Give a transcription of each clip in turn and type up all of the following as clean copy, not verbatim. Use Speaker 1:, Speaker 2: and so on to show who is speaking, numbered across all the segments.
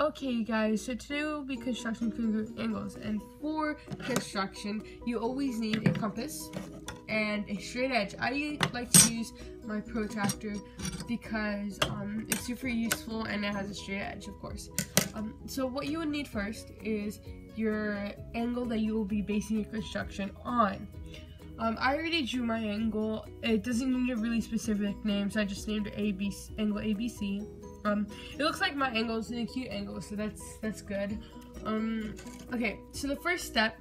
Speaker 1: Okay guys, so today we'll be constructing congruent angles, and for construction you always need a compass and a straight edge. I like to use my protractor because it's super useful and it has a straight edge, of course. So what you would need first is your angle that you will be basing your construction on. I already drew my angle. It doesn't need a really specific name, so I just named it angle ABC. It looks like my angle is an acute angle, so that's good. Okay, so the first step,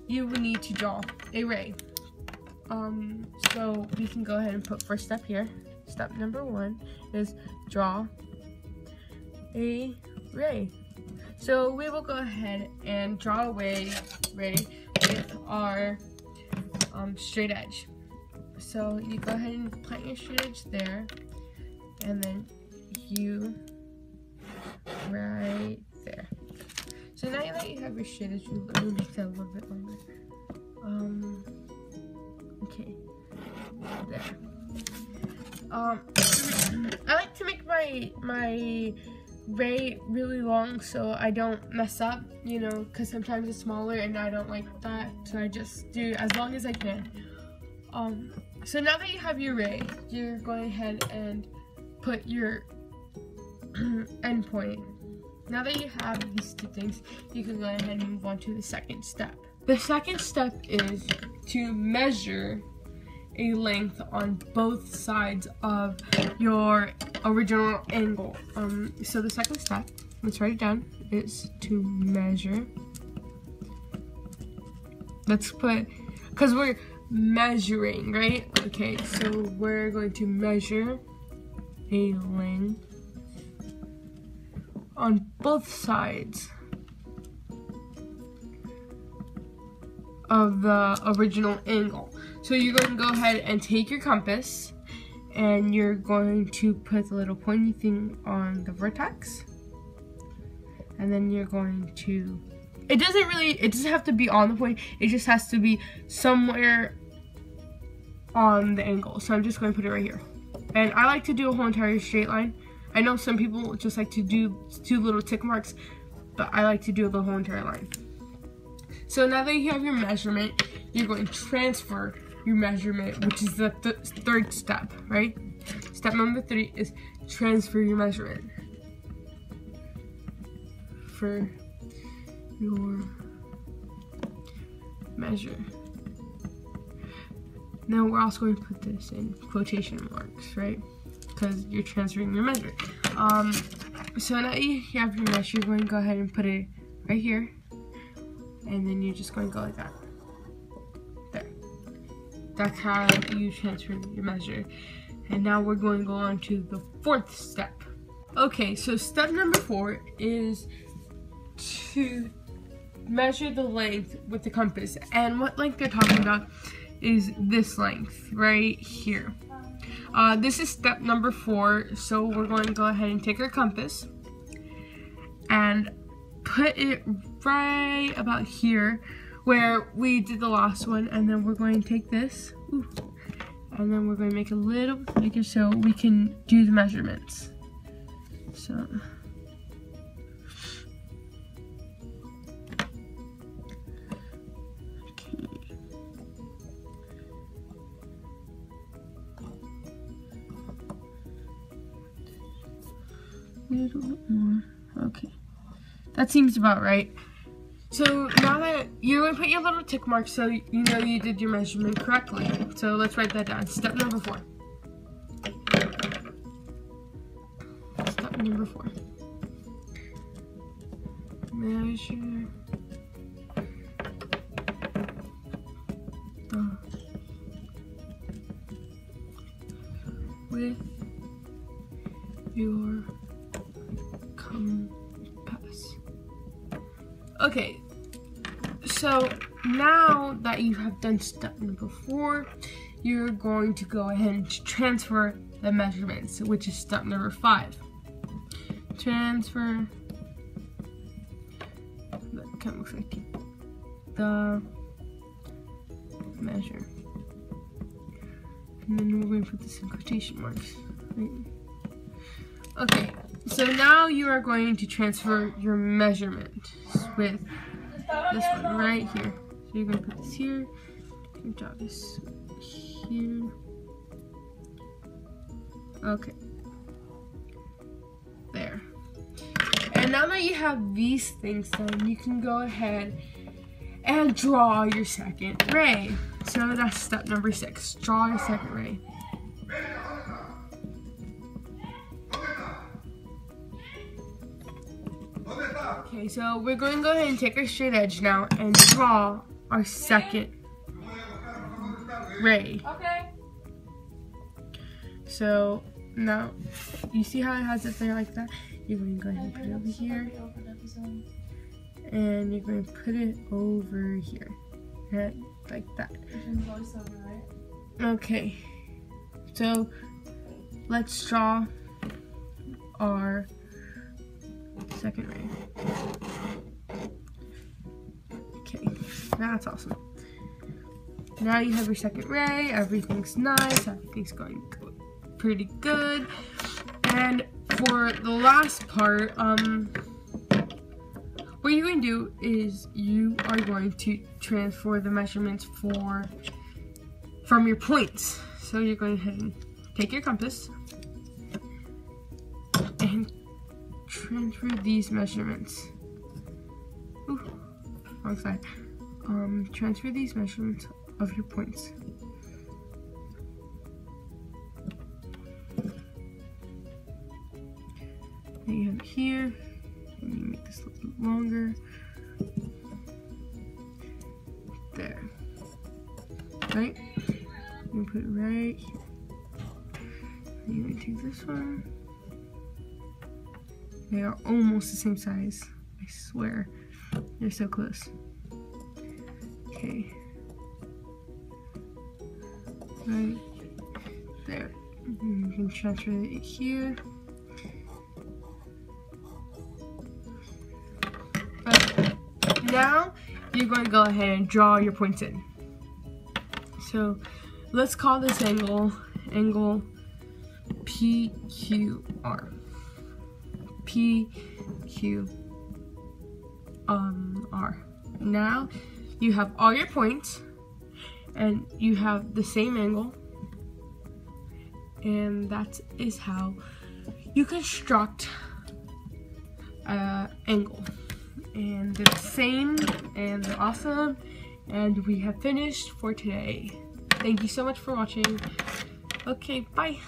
Speaker 1: you will need to draw a ray. So we can go ahead and put first step here. Step number 1 is draw a ray. So we will go ahead and draw a ray with our straight edge. So you go ahead and plant your straight edge there, and then you right there. So now that you have your straight edge, let me make that a little bit longer. Okay, there. I like to make my ray really long so I don't mess up, you know, because sometimes it's smaller and I don't like that, so I just do as long as I can. So now that you have your ray, you're going ahead and put your end point. Now that you have these two things, you can go ahead and move on to the second step. The second step is to measure a length on both sides of your original angle. So the second step, let's write it down, is to measure. Let's put, because we're measuring, right? Okay, so we're going to measure a length on both sides of the original angle. So you're going to go ahead and take your compass and you're going to put the little pointy thing on the vertex, and then you're going to, it doesn't have to be on the point, it just has to be somewhere on the angle. So I'm just going to put it right here, and I like to do a whole entire straight line. I know some people just like to do 2 little tick marks, but I like to do the whole entire line. So now that you have your measurement, you're going to transfer your measurement, which is the third step, right? Step number 3 is transfer your measurement for your measure. Now we're also going to put this in quotation marks, right? Because you're transferring your measure. So now you have your measure, you're going to go ahead and put it right here, and then you're just going to go like that. There. That's how you transfer your measure. And now we're going to go on to the 4th step. Okay, so step number 4 is to measure the length with the compass. And what length they're talking about is this length right here. This is step number 4, so we're going to go ahead and take our compass and put it right about here where we did the last one, and then we're going to take this, and then we're going to make a little bigger so we can do the measurements. So a little bit more. Okay, that seems about right. So now that you're going to put your little tick mark so you know you did your measurement correctly. So let's write that down. Step number 4. Step number 4. Measure with your compass. Okay, so now that you have done step number 4, you're going to go ahead and transfer the measurements, which is step number 5. Transfer, that kind of looks like the measure. And then we're going to put this in quotation marks. Right? Okay, So now you are going to transfer your measurement with this one right here. So you're going to put this here, you can draw this here. Okay. There. And now that you have these things done, you can go ahead and draw your second ray. So that's step number 6. Draw your second ray. Okay, so we're going to go ahead and take our straight edge now and draw our second ray.
Speaker 2: Okay.
Speaker 1: So now, you see how it has it there like that? You're going to go ahead and put it over here. And you're going to put it over here. Right, like that. Okay. So let's draw our second ray. Okay, that's awesome. Now you have your second ray, everything's nice, everything's going pretty good. And for the last part, what you're going to do is you are going to transfer the measurements from your points. So you're going ahead and take your compass and transfer these measurements. Ooh, wrong side. Transfer these measurements of your points. And you have it here, and you make this a little bit longer. There. Right? You put it right here. And you're gonna take this one. They are almost the same size. I swear. They're so close. Okay. Right there. And you can transfer it here. But now you're going to go ahead and draw your points in. So let's call this angle PQR. PQR. Now you have all your points and you have the same angle, and that is how you construct an angle. And they're the same and they're awesome, and we have finished for today. Thank you so much for watching. Okay, bye.